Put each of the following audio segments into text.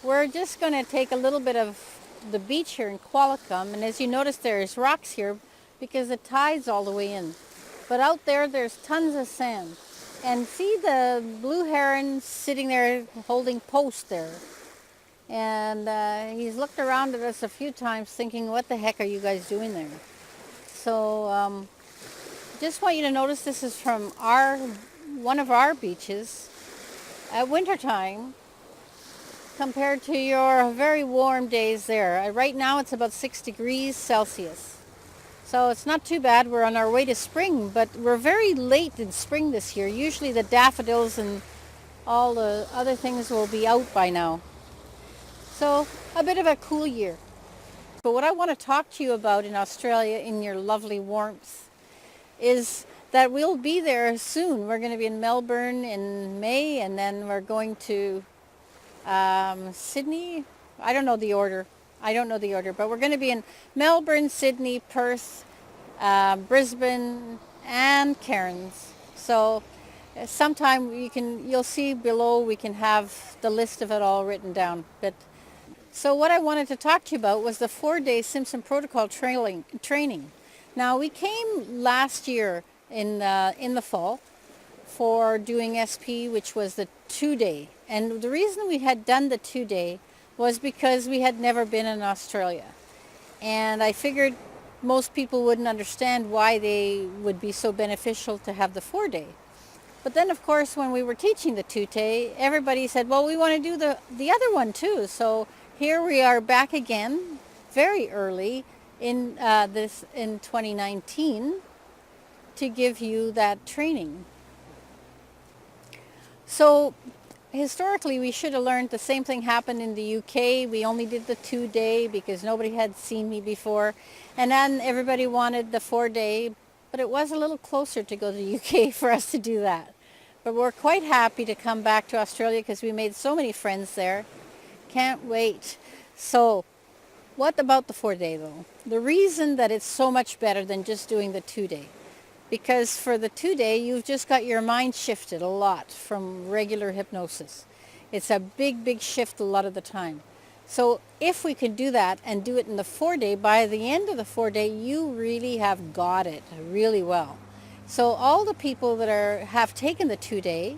We're just going to take a little bit of the beach here in Qualicum, and as you notice there's rocks here because the tide's all the way in. But out there there's tons of sand. And see the blue heron sitting there holding post there. And he's looked around at us a few times thinking, what the heck are you guys doing there? So just want you to notice this is from one of our beaches at wintertime compared to your very warm days there. Right now it's about 6 degrees Celsius. So it's not too bad. We're on our way to spring, but we're very late in spring this year. Usually the daffodils and all the other things will be out by now. So a bit of a cool year. But what I want to talk to you about in Australia in your lovely warmth is that we'll be there soon. We're going to be in Melbourne in May, and then we're going to Sydney. I don't know the order, but we're going to be in Melbourne, Sydney, Perth, Brisbane, and Cairns. So sometime you'll see below we can have the list of it all written down. But so what I wanted to talk to you about was the 4-day Simpson protocol training. Now we came last year in the fall for doing SP, which was the 2-day. And the reason we had done the 2-day was because we had never been in Australia. And I figured most people wouldn't understand why they would be so beneficial to have the 4-day. But then, of course, when we were teaching the 2-day, everybody said, well, we want to do the other one too. So here we are back again, very early in 2019 to give you that training. So historically, we should have learned the same thing happened in the UK. We only did the 2-day because nobody had seen me before. And then everybody wanted the 4-day, but it was a little closer to go to the UK for us to do that. But we're quite happy to come back to Australia because we made so many friends there. Can't wait. So what about the 4-day though? The reason that it's so much better than just doing the 2-day, because for the 2-day, you've just got your mind shifted a lot from regular hypnosis. It's a big, big shift a lot of the time. So if we could do that and do it in the 4-day, by the end of the 4-day, you really have got it really well. So all the people that have taken the 2-day,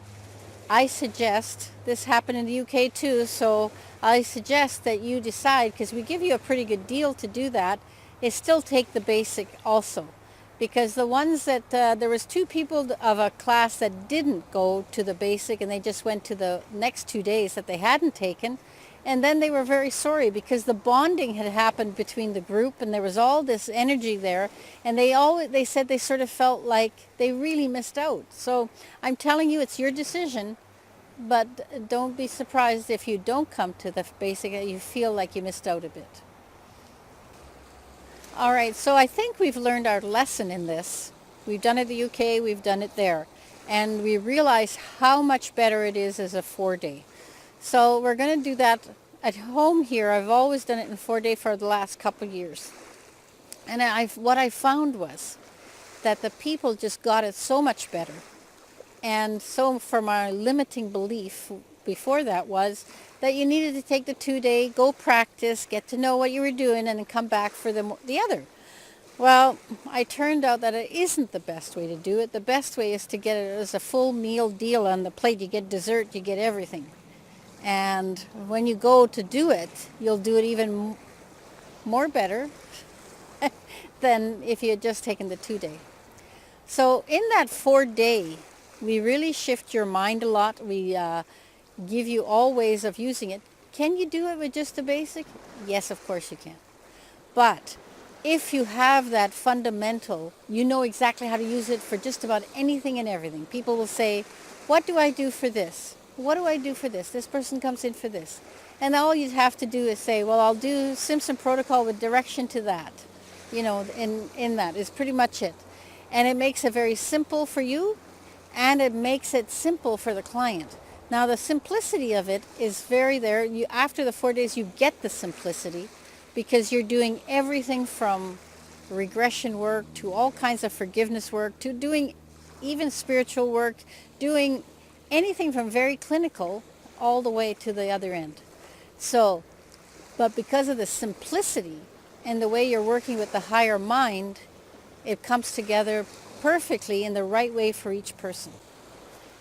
I suggest, this happened in the UK too, so I suggest that you decide, because we give you a pretty good deal to do that, is still take the basic also. Because the ones that, there was 2 people of a class that didn't go to the basic and they just went to the next 2 days that they hadn't taken. And then they were very sorry because the bonding had happened between the group and there was all this energy there. And they said they sort of felt like they really missed out. So I'm telling you, it's your decision, but don't be surprised if you don't come to the basic and you feel like you missed out a bit. All right, so I think we've learned our lesson in this. We've done it in the UK, we've done it there. And we realize how much better it is as a 4-day. So we're going to do that at home here. I've always done it in 4-day for the last couple of years. And what I found was that the people just got it so much better. And so for my limiting belief before that was that you needed to take the 2-day, go practice, get to know what you were doing, and then come back for the other. Well, I turned out that it isn't the best way to do it. The best way is to get it as a full meal deal on the plate. You get dessert, you get everything. And when you go to do it, you'll do it even more better than if you had just taken the 2-day. So in that 4-day, we really shift your mind a lot. We give you all ways of using it. Can you do it with just the basic? Yes, of course you can. But if you have that fundamental, you know exactly how to use it for just about anything and everything. People will say, what do I do for this? What do I do for this? This person comes in for this. And all you'd have to do is say, well, I'll do Simpson protocol with direction to that. You know, in that is pretty much it. And it makes it very simple for you, and it makes it simple for the client. Now, the simplicity of it is very there. After the 4 days, you get the simplicity because you're doing everything from regression work to all kinds of forgiveness work to doing even spiritual work, doing anything from very clinical all the way to the other end. So, but because of the simplicity and the way you're working with the higher mind, it comes together perfectly in the right way for each person.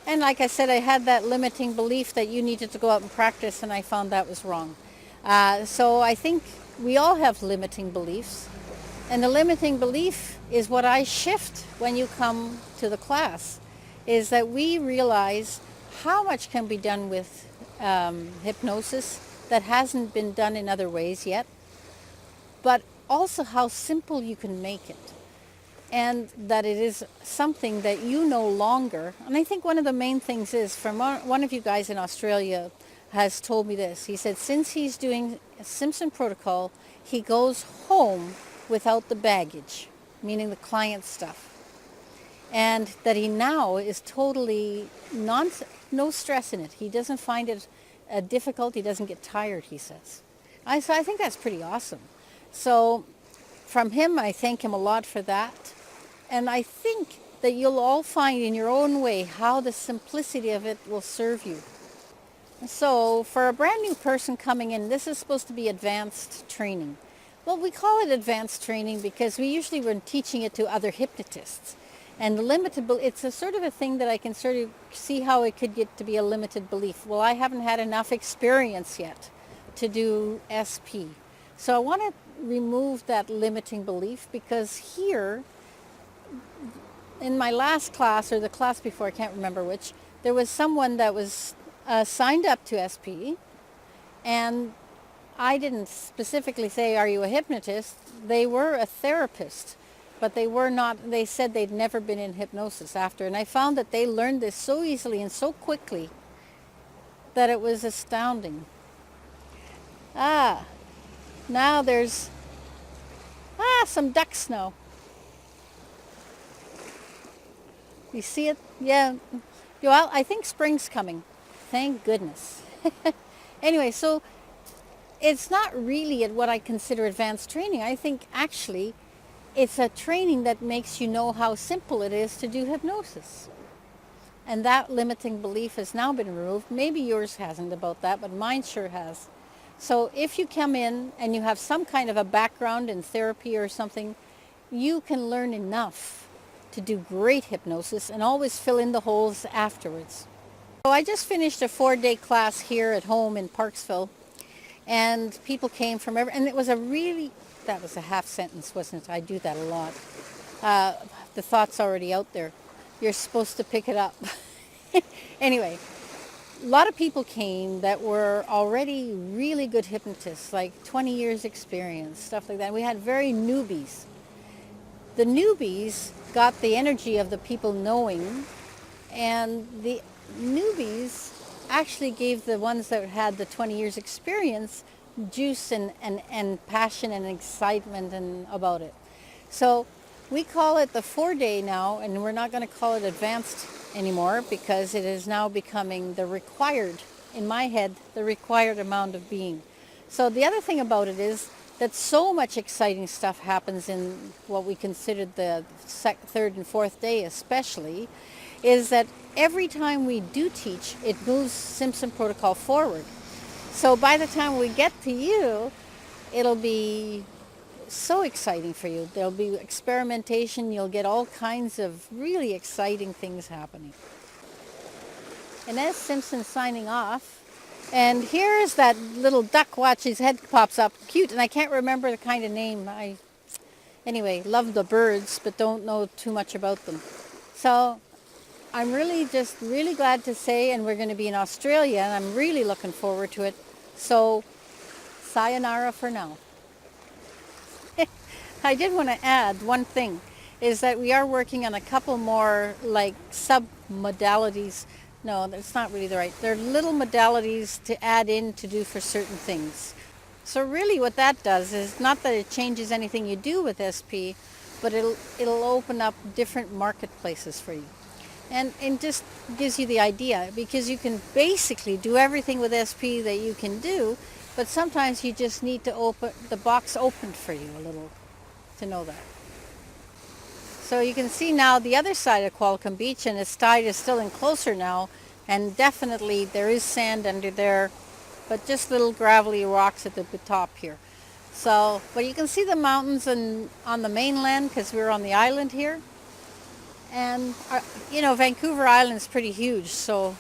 And like I said, I had that limiting belief that you needed to go out and practice, and I found that was wrong. So I think we all have limiting beliefs. And the limiting belief is what I shift when you come to the class, is that we realize how much can be done with hypnosis that hasn't been done in other ways yet, but also how simple you can make it. And that it is something that you no longer, and I think one of the main things is, from one of you guys in Australia has told me this. He said since he's doing a Simpson protocol, he goes home without the baggage, meaning the client stuff. And that he now is totally no stress in it. He doesn't find it difficult. He doesn't get tired, he says. So I think that's pretty awesome. So from him, I thank him a lot for that. And I think that you'll all find in your own way how the simplicity of it will serve you. So for a brand new person coming in, this is supposed to be advanced training. Well, we call it advanced training because we usually were teaching it to other hypnotists. And it's a sort of a thing that I can sort of see how it could get to be a limited belief. Well, I haven't had enough experience yet to do SP. So I want to remove that limiting belief, because here, in my last class, or the class before, I can't remember which, there was someone that was signed up to SP, and I didn't specifically say, are you a hypnotist? They were a therapist, but they were not. They said they'd never been in hypnosis after, and I found that they learned this so easily and so quickly that it was astounding. Now there's some ducks now. You see it? Yeah. Well, I think spring's coming. Thank goodness. Anyway, so it's not really what I consider advanced training. I think actually it's a training that makes you know how simple it is to do hypnosis. And that limiting belief has now been removed. Maybe yours hasn't about that, but mine sure has. So if you come in and you have some kind of a background in therapy or something, you can learn enough to do great hypnosis and always fill in the holes afterwards. So I just finished a 4-day class here at home in Parksville, and people came from and it was that was a half sentence, wasn't it? I do that a lot. The thought's already out there. You're supposed to pick it up. Anyway, a lot of people came that were already really good hypnotists, like 20 years experience, stuff like that. We had very newbies. The newbies got the energy of the people knowing, and the newbies actually gave the ones that had the 20 years experience juice and passion and excitement and about it. So we call it the 4-day now, and we're not going to call it advanced anymore, because it is now becoming the required, in my head, the required amount of being. So the other thing about it is that so much exciting stuff happens in what we considered the third and fourth day especially, is that every time we do teach, it moves Simpson protocol forward. So by the time we get to you, it'll be so exciting for you. There'll be experimentation. You'll get all kinds of really exciting things happening. And as Simpson signing off, and here's that little duck. Watch, his head pops up. Cute, and I can't remember the kind of name. Anyway, love the birds, but don't know too much about them. So I'm really glad to say, and we're going to be in Australia, and I'm really looking forward to it. So sayonara for now. I did want to add one thing, is that we are working on a couple more like sub-modalities. No, that's not really the right. They're little modalities to add in to do for certain things. So really what that does is not that it changes anything you do with SP, but it'll open up different marketplaces for you. And just gives you the idea, because you can basically do everything with SP that you can do, but sometimes you just need to open the box opened for you a little to know that. So you can see now the other side of Qualicum Beach, and its tide is still in closer now, and definitely there is sand under there, but just little gravelly rocks at the top here. So, but you can see the mountains on the mainland because we're on the island here. And, Vancouver Island is pretty huge, so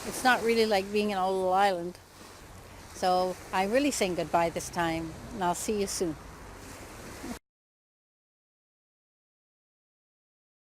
it's not really like being in a little island. So I'm really saying goodbye this time, and I'll see you soon.